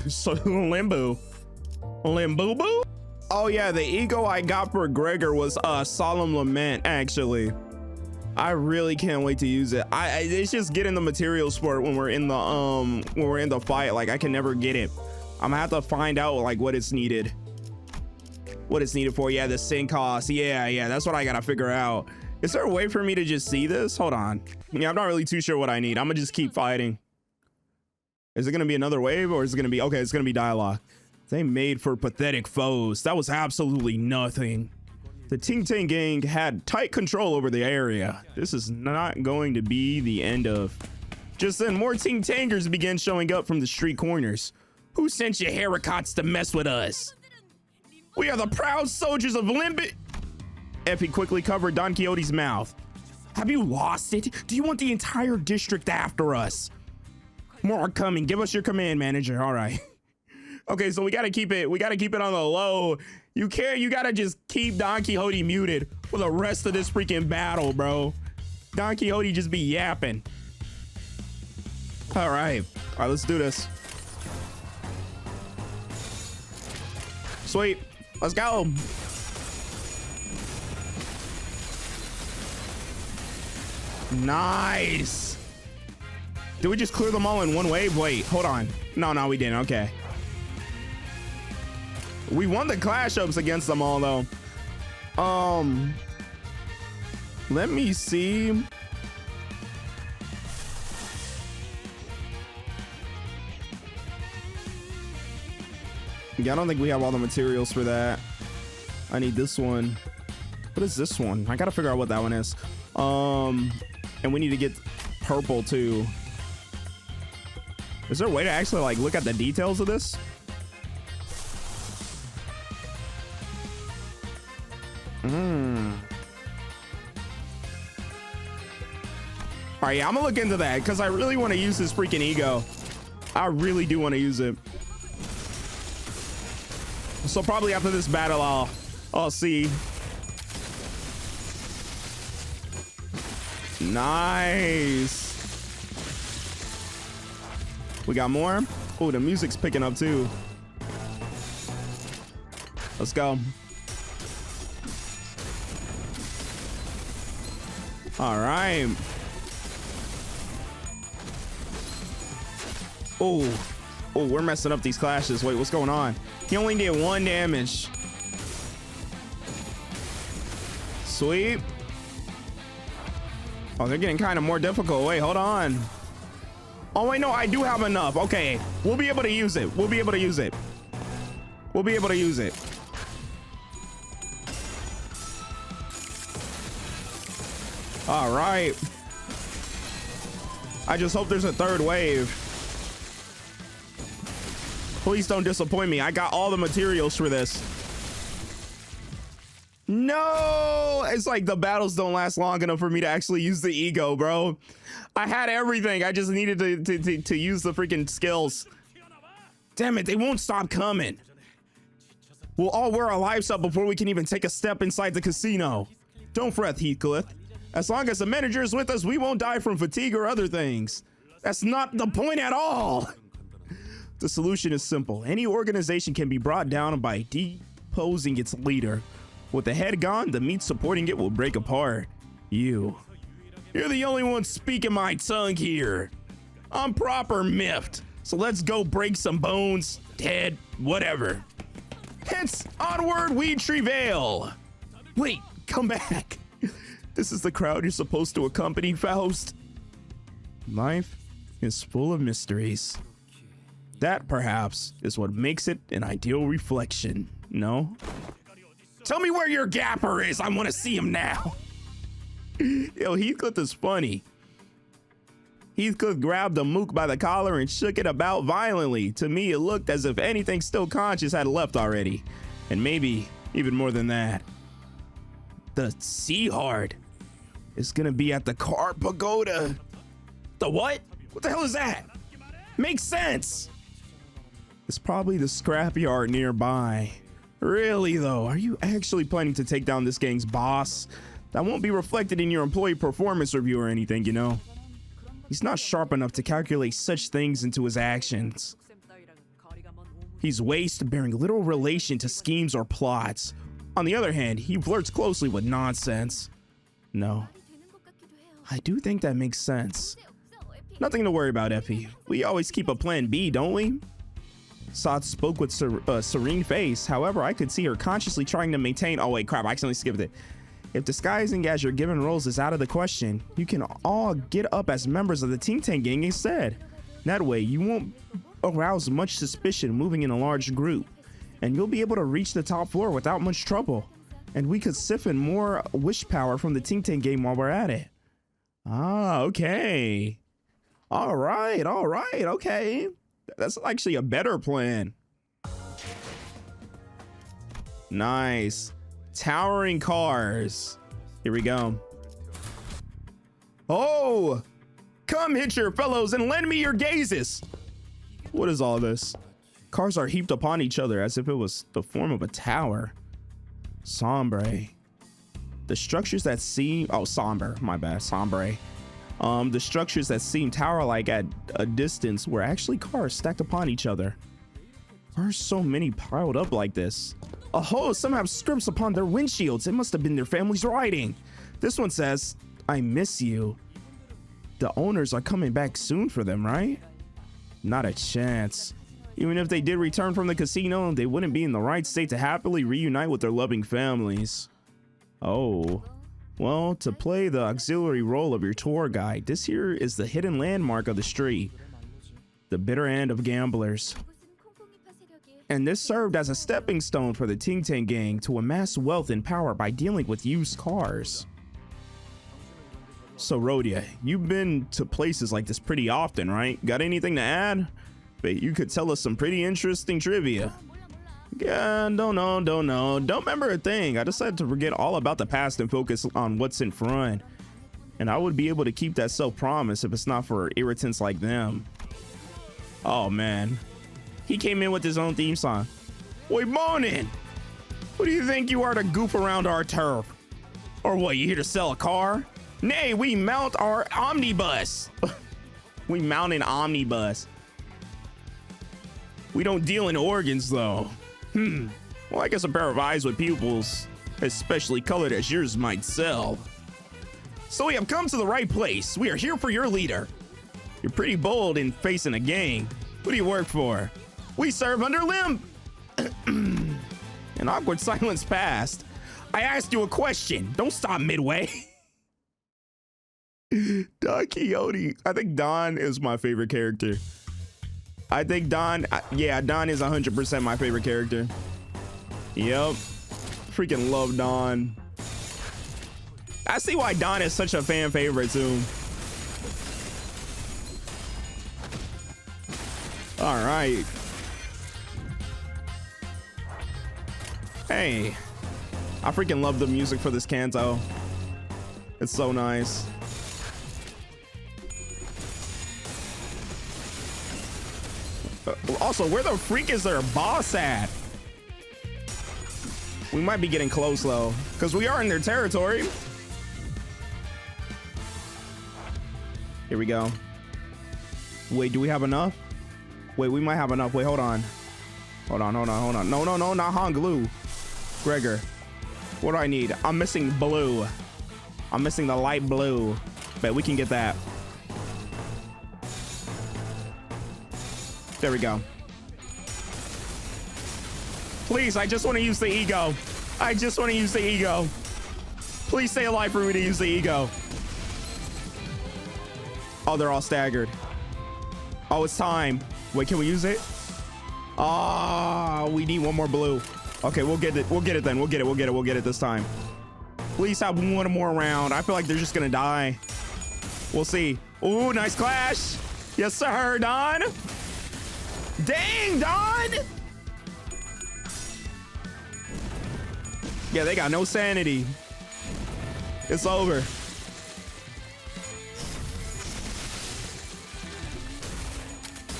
So Limbu. Limbu? Oh yeah, the ego I got for Gregor was Solemn Lament, actually. I really can't wait to use it. It's just getting the materials for it when we're in the fight. Like I can never get it. I'm gonna have to find out like what it's needed. What it's needed for. Yeah, the sync cost. Yeah, that's what I gotta figure out. Is there a way for me to just see this? Hold on. Yeah, I'm not really too sure what I need. I'm gonna just keep fighting. Is it gonna be another wave or is it gonna be okay? It's gonna be dialogue. They made for pathetic foes. That was absolutely nothing. The Ting Tang gang had tight control over the area. This is not going to be the end of. Just then, more Ting Tangers began showing up from the street corners. Who sent you haricots to mess with us? We are the proud soldiers of Limbu. Effie quickly covered Don Quixote's mouth. Have you lost it? Do you want the entire district after us? More are coming. Give us your command, manager. All right. Okay, so we gotta keep it on the low. You gotta just keep Don Quixote muted for the rest of this freaking battle, bro. Don Quixote just be yapping. All right, let's do this. Sweet, let's go. Nice. Did we just clear them all in one wave? Wait, hold on. No, we didn't. Okay. We won the clash ups against them all though. Let me see. Yeah, I don't think we have all the materials for that. I need this one. What is this one? I gotta figure out what that one is. And we need to get purple too. Is there a way to actually like look at the details of this? All right, yeah, I'm gonna look into that because I really want to use this freaking ego. I really do want to use it. So probably after this battle, I'll see. Nice. We got more. Oh, the music's picking up too. Let's go. All right. Oh, we're messing up these clashes. Wait, what's going on? He only did 1 damage. Sweet. Oh, they're getting kind of more difficult. Wait, hold on. Oh, wait, no, I do have enough. Okay, we'll be able to use it. We'll be able to use it. We'll be able to use it. All right. I just hope there's a third wave. Please don't disappoint me. I got all the materials for this. No, it's like the battles don't last long enough for me to actually use the ego, bro. I had everything. I just needed to use the freaking skills. Damn it, they won't stop coming. We'll all wear our lives up before we can even take a step inside the casino. Don't fret, Heathcliff. As long as the manager is with us, we won't die from fatigue or other things. That's not the point at all. The solution is simple. Any organization can be brought down by deposing its leader. With the head gone, the meat supporting it will break apart. You're the only one speaking my tongue here. I'm proper miffed. So let's go break some bones, head, whatever. Hence, onward we travail. Wait, come back. This is the crowd you're supposed to accompany, Faust. Life is full of mysteries. That, perhaps, is what makes it an ideal reflection, no? Tell me where your gapper is. I want to see him now. Yo, Heathcliff is funny. Heathcliff grabbed the mook by the collar and shook it about violently. To me, it looked as if anything still conscious had left already. And maybe even more than that. The Sea Heart is gonna be at the Car Pagoda. The what? What the hell is that? Makes sense. It's probably the scrapyard nearby. Really though, are you actually planning to take down this gang's boss? That won't be reflected in your employee performance review or anything, you know? He's not sharp enough to calculate such things into his actions. He's waste bearing little relation to schemes or plots. On the other hand, he flirts closely with nonsense. No, I do think that makes sense. Nothing to worry about, Effie. We always keep a plan B, don't we? Sot spoke with serene face. However, I could see her consciously trying to maintain. Oh wait, crap! I accidentally skipped it. If disguising as your given roles is out of the question, you can all get up as members of the Ting Tang gang instead. That way, you won't arouse much suspicion moving in a large group, and you'll be able to reach the top floor without much trouble. And we could siphon more wish power from the Ting Tang game while we're at it. Ah, okay. All right, okay. That's actually a better plan. Nice. Towering cars. Here we go. Oh, come hitcher, fellows, and lend me your gazes. What is all this? Cars are heaped upon each other as if it was the form of a tower. Sombre. The structures that seem... Oh, somber. My bad. Sombre. The structures that seem tower-like at a distance were actually cars stacked upon each other. Why are so many piled up like this? Oh, some have scripts upon their windshields. It must have been their family's writing. This one says, I miss you. the owners are coming back soon for them, right? Not a chance. Even if they did return from the casino, they wouldn't be in the right state to happily reunite with their loving families. Oh. Well, to play the auxiliary role of your tour guide, this here is the hidden landmark of the street. The bitter end of gamblers. And this served as a stepping stone for the Ting Tang gang to amass wealth and power by dealing with used cars. So Rhodia, you've been to places like this pretty often, right? Got anything to add? But you could tell us some pretty interesting trivia. Yeah, don't know. Don't remember a thing. I decided to forget all about the past and focus on what's in front. And I would be able to keep that self-promise if it's not for irritants like them. Oh man. He came in with his own theme song. Oi, morning! Who do you think you are to goof around our turf? Or what, you here to sell a car? Nay, we mount our omnibus. We mount an omnibus. We don't deal in organs though. Well, I guess a pair of eyes with pupils, especially colored as yours, might sell. So we have come to the right place. We are here for your leader. You're pretty bold in facing a gang. Who do you work for? We serve under Limb. An awkward silence passed. I asked you a question. Don't stop midway. Don Quixote. I think Don is my favorite character. I think Don, yeah, Don is 100% my favorite character. Yep. Freaking love Don. I see why Don is such a fan favorite too. All right. Hey, I freaking love the music for this canto. It's so nice. Also, where the freak is their boss at? We might be getting close though, because we are in their territory. Here we go. Wait, do we have enough? Wait, we might have enough. Wait, hold on. Hold on. No, not Honglu. Gregor, what do I need? I'm missing blue. I'm missing the light blue. Bet we can get that. There we go. Please, I just want to use the ego. I just want to use the ego. Please stay alive for me to use the ego. Oh, they're all staggered. Oh, it's time. Wait, can we use it? Ah, we need one more blue. Okay, we'll get it. We'll get it then. We'll get it this time. Please have one more round. I feel like they're just gonna die. We'll see. Ooh, nice clash. Yes, sir, Don. Dang, Don. Yeah, they got no sanity. It's over.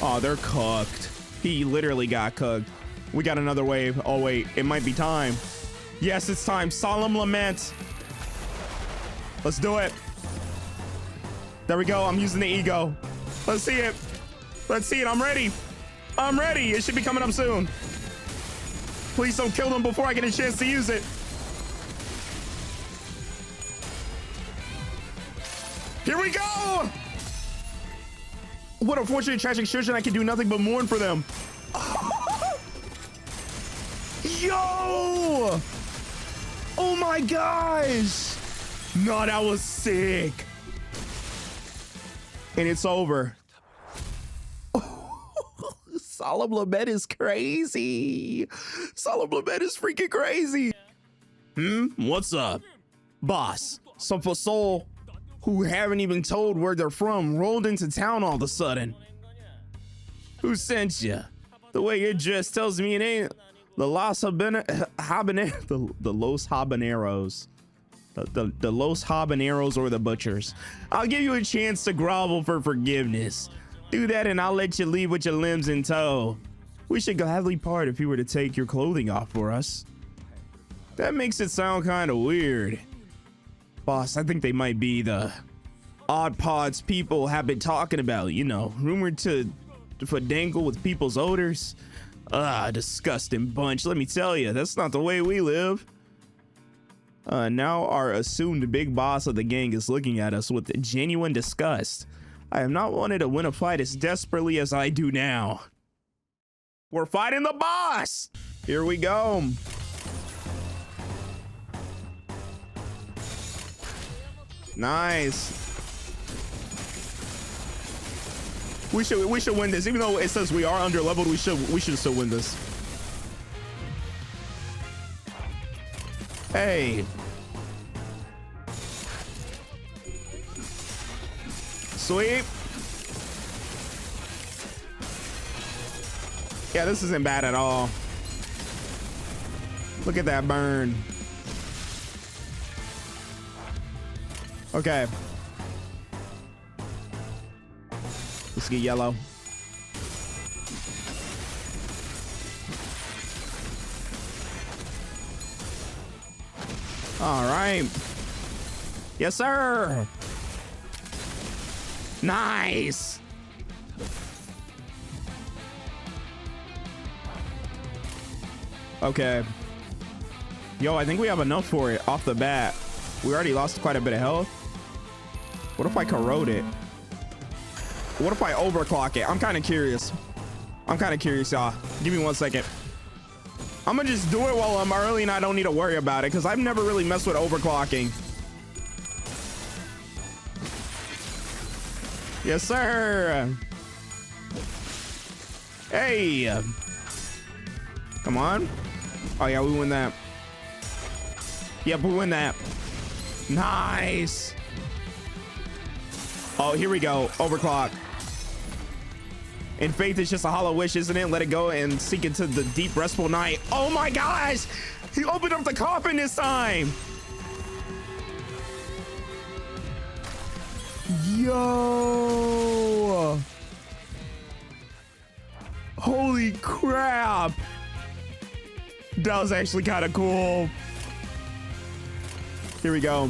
Oh, they're cooked. He literally got cooked. We got another wave. Oh, wait. It might be time. Yes, it's time. Solemn Lament. Let's do it. There we go. I'm using the ego. Let's see it. Let's see it. I'm ready. I'm ready. It should be coming up soon. Please don't kill them before I get a chance to use it. Here we go. What unfortunate tragic children. I can do nothing but mourn for them. Yo! Oh my gosh! No, that was sick. And it's over. Solemn Lament is crazy. Solemn Lament is freaking crazy. What's up? Boss, some for soul who haven't even told where they're from rolled into town all of a sudden. Who sent you? The way you're dressed tells me it ain't the Los Habaneros. The Los Habaneros. The Los Habaneros or the Butchers. I'll give you a chance to grovel for forgiveness. Do that and I'll let you leave with your limbs in tow. We should gladly part if you were to take your clothing off for us. That makes it sound kind of weird. Boss, I think they might be the odd pods people have been talking about, you know, rumored to dangle with people's odors. Disgusting bunch. Let me tell you, that's not the way we live. Now our assumed big boss of the gang is looking at us with genuine disgust. I have not wanted to win a fight as desperately as I do now. We're fighting the boss! Here we go. Nice. We should win this. Even though it says we are under leveled, we should still win this. Hey. Sweep. Yeah, this isn't bad at all. Look at that burn. Okay. Let's get yellow. All right. Yes, sir. Nice. Okay. Yo, I think we have enough for it off the bat. We already lost quite a bit of health. What if I corrode it? What if I overclock it? I'm kind of curious. Y'all. Give me 1 second. I'm gonna just do it while I'm early and I don't need to worry about it because I've never really messed with overclocking. Yes, sir. Hey. Come on. Oh, yeah, we win that. Yep, we win that. Nice. Oh, here we go. Overclock. And faith is just a hollow wish, isn't it? Let it go and sink into the deep, restful night. Oh my gosh! He opened up the coffin this time! Yo! Holy crap! That was actually kind of cool. Here we go.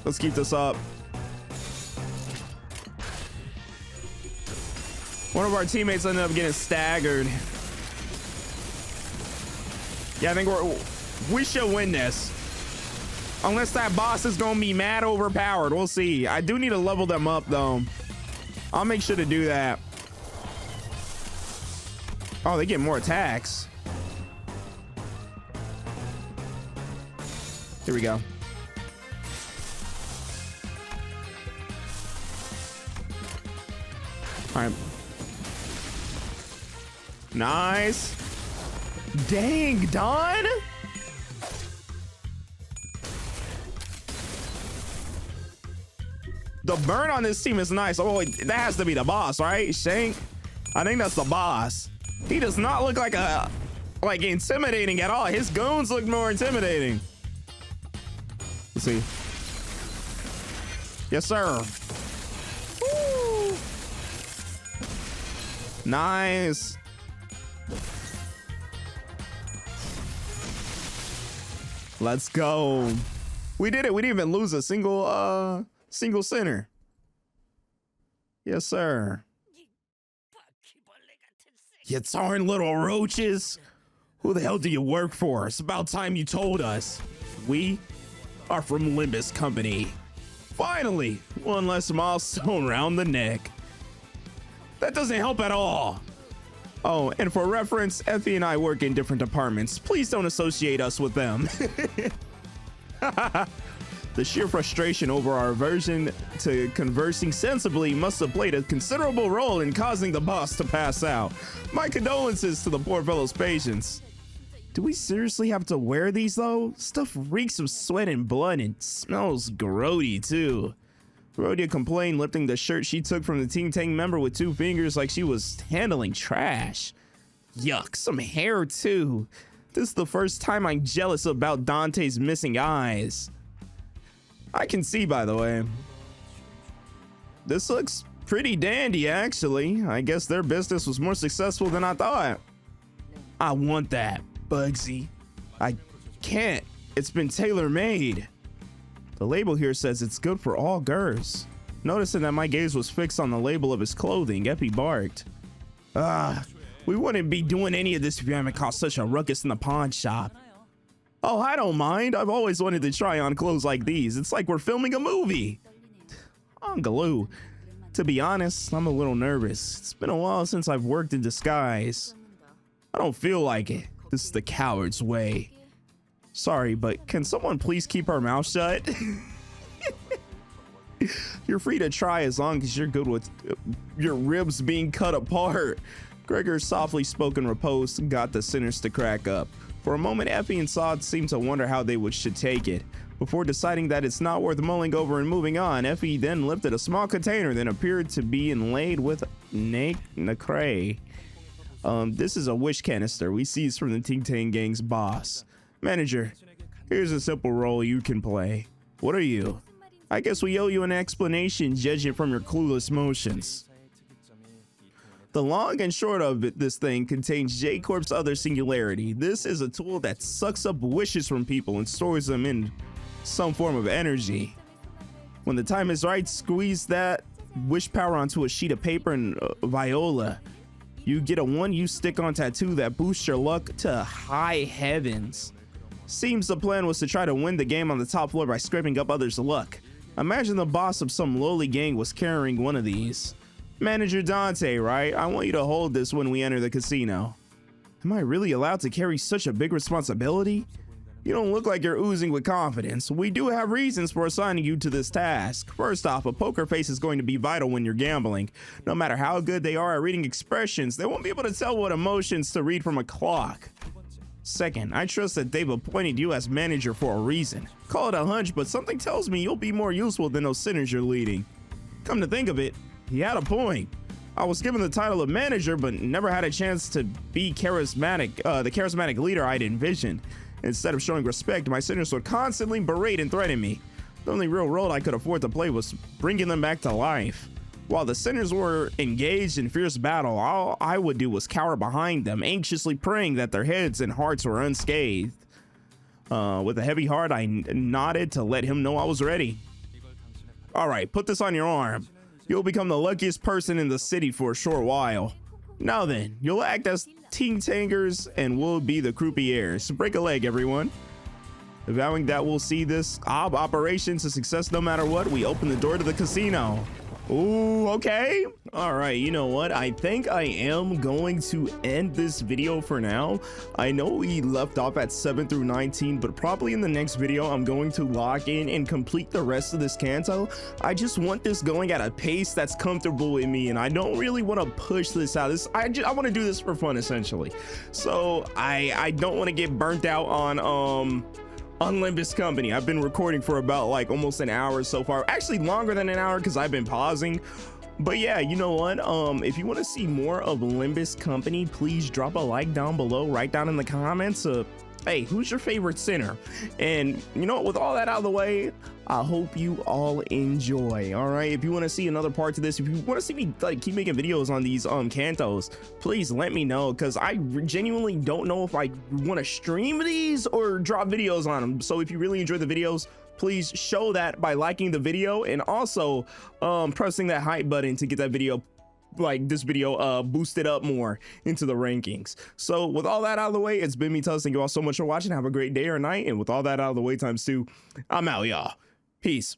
Let's keep this up. One of our teammates ended up getting staggered. Yeah, I think we should win this. Unless that boss is gonna be mad overpowered. We'll see. I do need to level them up though. I'll make sure to do that. Oh, they get more attacks. Here we go. All right. Nice. Dang, Don. The burn on this team is nice. Oh, wait, that has to be the boss, right? Shank. I think that's the boss. He does not look like intimidating at all. His goons look more intimidating. Let's see. Yes, sir. Woo. Nice. Let's go. We did it. We didn't even lose a single center. Yes, sir. You darn little roaches. Who the hell do you work for? It's about time you told us. We are from Limbus Company. Finally, one less milestone around the neck. That doesn't help at all. Oh, and for reference, Effie and I work in different departments. Please don't associate us with them. The sheer frustration over our aversion to conversing sensibly must have played a considerable role in causing the boss to pass out. My condolences to the poor fellow's patience. Do we seriously have to wear these though? Stuff reeks of sweat and blood and smells grody too. Rhodia complained, lifting the shirt she took from the Ting Tang member with 2 fingers like she was handling trash. Yuck, some hair too. This is the first time I'm jealous about Dante's missing eyes. I can see, by the way. This looks pretty dandy, actually. I guess their business was more successful than I thought. I want that, Bugsy. I can't. It's been tailor-made. The label here says it's good for all girls. Noticing that my gaze was fixed on the label of his clothing, Epi barked. We wouldn't be doing any of this if you haven't caused such a ruckus in the pawn shop. Oh, I don't mind. I've always wanted to try on clothes like these. It's like we're filming a movie. Angaloo. To be honest, I'm a little nervous. It's been a while since I've worked in disguise. I don't feel like it. This is the coward's way. Sorry, but can someone please keep her mouth shut? You're free to try as long as you're good with your ribs being cut apart. Gregor's softly spoken repose got the sinners to crack up. For a moment, Effie and Sod seemed to wonder how they should take it. Before deciding that it's not worth mulling over and moving on, Effie then lifted a small container that appeared to be inlaid with nacre. This is a wish canister we seized from the Ting Tang gang's boss. Manager, here's a simple role you can play. What are you? I guess we owe you an explanation, judging from your clueless motions. The long and short of it, this thing contains J-Corp's other singularity. This is a tool that sucks up wishes from people and stores them in some form of energy. When the time is right, squeeze that wish power onto a sheet of paper and viola. You get a one-use stick-on tattoo that boosts your luck to high heavens. Seems the plan was to try to win the game on the top floor by scraping up others' luck. Imagine the boss of some lowly gang was carrying one of these. Manager Dante, right? I want you to hold this when we enter the casino. Am I really allowed to carry such a big responsibility? You don't look like you're oozing with confidence. We do have reasons for assigning you to this task. First off, a poker face is going to be vital when you're gambling. No matter how good they are at reading expressions, they won't be able to tell what emotions to read from a clock. Second, I trust that they've appointed you as manager for a reason. Call it a hunch, but something tells me you'll be more useful than those sinners you're leading. Come to think of it, he had a point. I was given the title of manager, but never had a chance to be the charismatic leader I'd envisioned. Instead of showing respect, my sinners would constantly berate and threaten me. The only real role I could afford to play was bringing them back to life. While the sinners were engaged in fierce battle, all I would do was cower behind them, anxiously praying that their heads and hearts were unscathed. With a heavy heart, I nodded to let him know I was ready. All right, put this on your arm. You'll become the luckiest person in the city for a short while. Now then, you'll act as Ting Tangers and we'll be the croupiers. Break a leg, everyone. Vowing that we'll see this operation to success no matter what, we open the door to the casino. Ooh, okay. All right, you know what? I think I am going to end this video for now. I know we left off at 7 through 19, but probably in the next video, I'm going to log in and complete the rest of this canto. I just want this going at a pace that's comfortable with me, and I don't really want to push this out. I want to do this for fun, essentially. So I don't want to get burnt out on Limbus Company. I've been recording for about like almost an hour so far, actually longer than an hour because I've been pausing. But yeah, you know what, if you want to see more of Limbus Company, please drop a like down below, write down in the comments hey, who's your favorite sinner? And you know what, with all that out of the way, I hope you all enjoy. All right, if you want to see another part to this, if you want to see me like keep making videos on these cantos, please let me know, because I genuinely don't know if I want to stream these or drop videos on them. So if you really enjoy the videos, please show that by liking the video and also pressing that hype button to get that video, like this video, boosted up more into the rankings. So with all that out of the way, it's been me, Tusk. Thank you all so much for watching. Have a great day or night, and with all that out of the way times 2, I'm out, y'all. Peace.